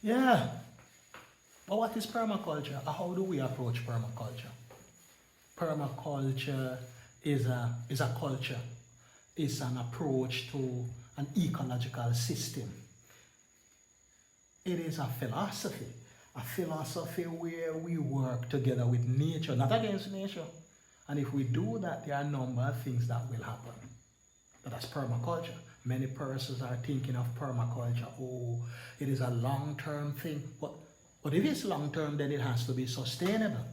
Yeah. But what is permaculture? How do we approach permaculture? Permaculture is a culture. It's an approach to an ecological system. It is a philosophy where we work together with nature, not against nature. And if we do that, there are a number of things that will happen. But that's permaculture. Many persons are thinking of permaculture. Oh, it is a long-term thing. But if it's long-term, then it has to be sustainable.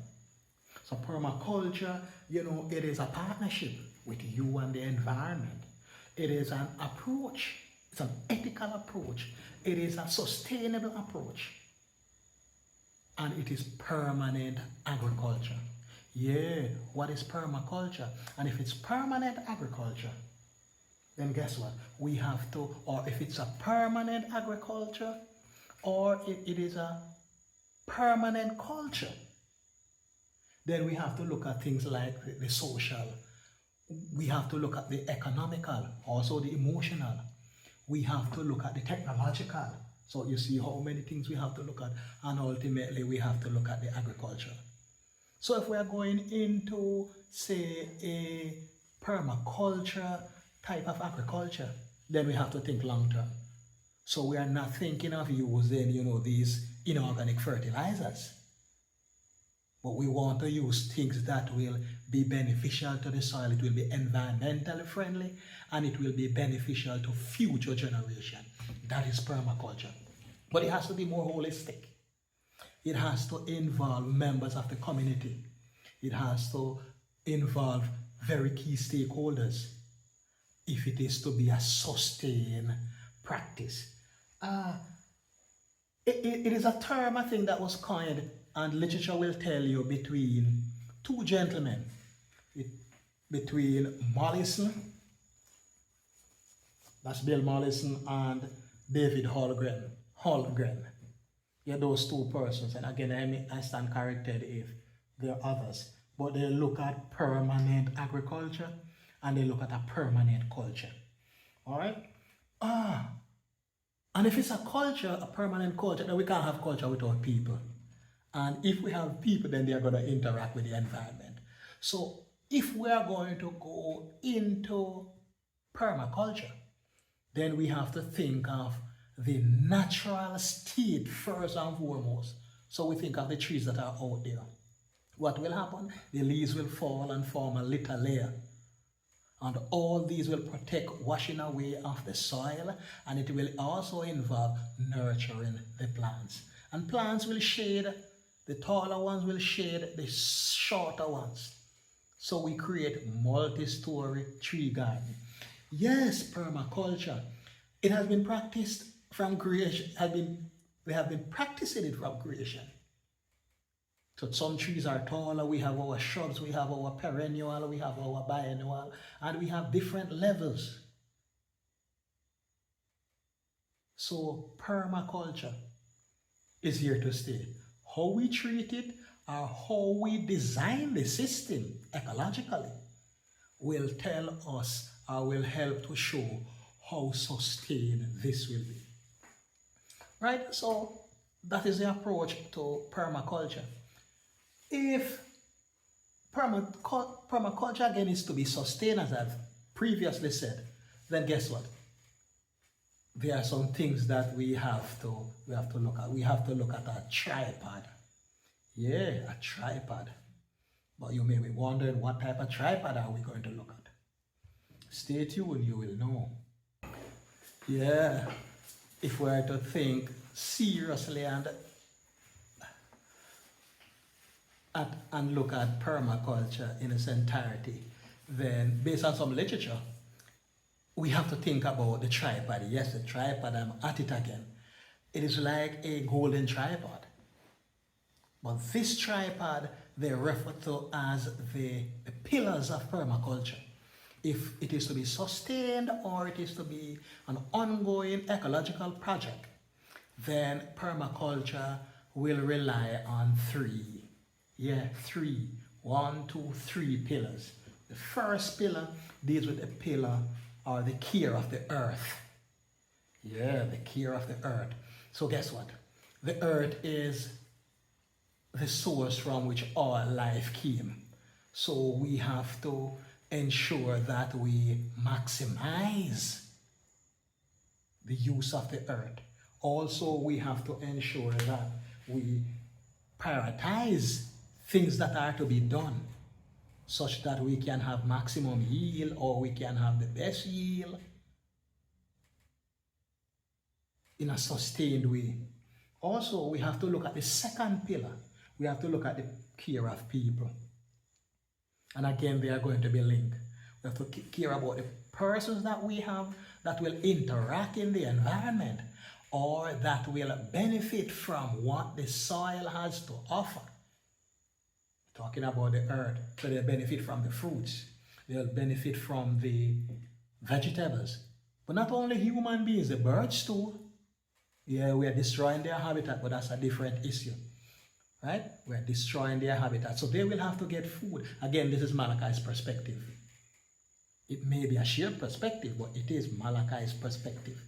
So permaculture, it is a partnership with you and the environment. It is an approach. It's an ethical approach. It is a sustainable approach. And it is permanent agriculture. Yeah, what is permaculture? And if it's permanent agriculture, then guess what? We have to, or if it's a permanent agriculture, or it is a permanent culture, then we have to look at things like the social. We have to look at the economical, also the emotional. We have to look at the technological. So you see how many things we have to look at, and ultimately we have to look at the agriculture. So if we are going into, say, a permaculture type of agriculture, then we have to think long term. So we are not thinking of using, these inorganic fertilizers. But we want to use things that will be beneficial to the soil. It will be environmentally friendly, and it will be beneficial to future generation. That is permaculture. But it has to be more holistic. It has to involve members of the community. It has to involve very key stakeholders if it is to be a sustained practice. It is a term, I think, that was coined, and literature will tell you, between two gentlemen, between Mollison, that's Bill Mollison, and David Holmgren. Yeah, those two persons. And again, I stand corrected if there are others. But they look at permanent agriculture and they look at a permanent culture. All right? And if it's a culture, a permanent culture, then we can't have culture without people. And if we have people, then they're going to interact with the environment. So if we are going to go into permaculture, then we have to think of the natural state first and foremost. So we think of the trees that are out there. What will happen? The leaves will fall and form a little layer. And all these will protect washing away of the soil, and it will also involve nurturing the plants. And plants will shade, the taller ones will shade the shorter ones. So we create multi-story tree garden. Yes, permaculture. It has been practiced from creation. We have been practicing it from creation. So some trees are taller, we have our shrubs, we have our perennial, we have our biennial, and we have different levels. So permaculture is here to stay. How we treat it, or how we design the system ecologically, will tell us, or will help to show how sustained this will be. Right? So that is the approach to permaculture. If permaculture again is to be sustained, as I've previously said, then guess what? There are some things that we have to look at. We have to look at a tripod. Yeah, a tripod. But you may be wondering, what type of tripod are we going to look at? Stay tuned, you will know. Yeah, if we are to think seriously and look at permaculture in its entirety, then based on some literature, we have to think about the tripod. Yes, the tripod, I'm at it again. It is like a golden tripod. But this tripod, they refer to as the pillars of permaculture. If it is to be sustained or it is to be an ongoing ecological project, then permaculture will rely on three. Yeah, three. 1, 2, 3 pillars. The first pillar deals with the pillar or the care of the earth. Yeah, the care of the earth. So guess what? The earth is the source from which all life came. So we have to ensure that we maximize the use of the earth. Also, we have to ensure that we prioritize things that are to be done such that we can have maximum yield, or we can have the best yield in a sustained way. Also, we have to look at the second pillar. We have to look at the care of people. And again, they are going to be linked. We have to care about the persons that we have that will interact in the environment, or that will benefit from what the soil has to offer. Talking about the earth, so they'll benefit from the fruits, they'll benefit from the vegetables. But not only human beings, the birds too. Yeah, we are destroying their habitat, but that's a different issue. Right? We are destroying their habitat. So they will have to get food. Again, this is Malachi's perspective. It may be a shared perspective, but it is Malachi's perspective.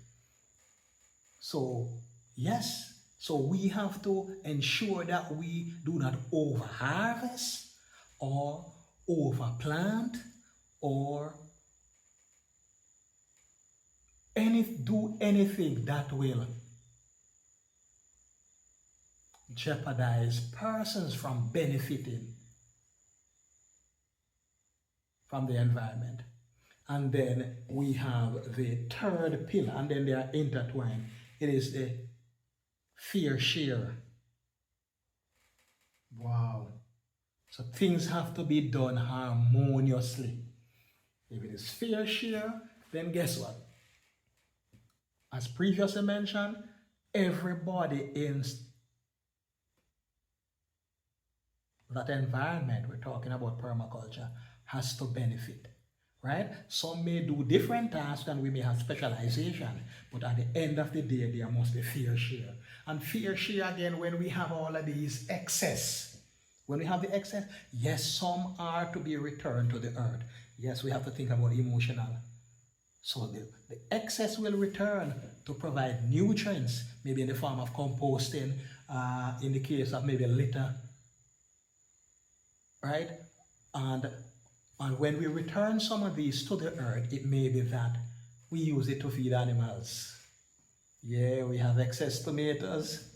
So, yes. So we have to ensure that we do not over-harvest or over-plant or do anything that will jeopardize persons from benefiting from the environment. And then we have the third pillar, and then they are intertwined. It is the fair share. Wow. So things have to be done harmoniously. If it is fair share, then guess what? As previously mentioned, everybody in that environment, we're talking about permaculture, has to benefit. Right? Some may do different tasks and we may have specialization, but at the end of the day, there must be fair share. And fair share, again, when we have all of these excess, when we have the excess, yes, some are to be returned to the earth. Yes, we have to think about emotional. So the excess will return to provide nutrients, maybe in the form of composting, in the case of maybe litter, right? And when we return some of these to the earth, it may be that we use it to feed animals. Yeah, we have excess tomatoes,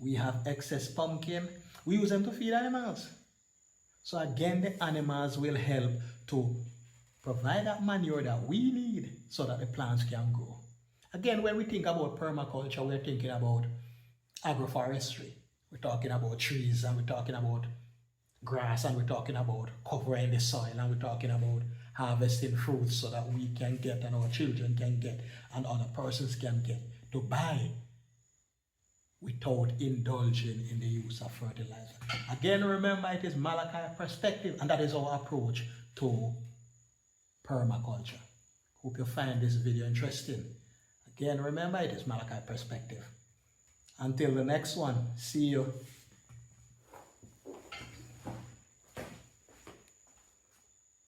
we have excess pumpkin, we use them to feed animals. So again, the animals will help to provide that manure that we need so that the plants can grow. Again, when we think about permaculture, we're thinking about agroforestry. We're talking about trees, and we're talking about grass, and we're talking about covering the soil, and we're talking about harvesting fruits so that we can get, and our children can get, and other persons can get, to buy without indulging in the use of fertilizer. Again, remember, it is Malachi perspective, and that is our approach to permaculture. Hope you find this video interesting. Again, remember, it is Malachi perspective. Until the next one, see you.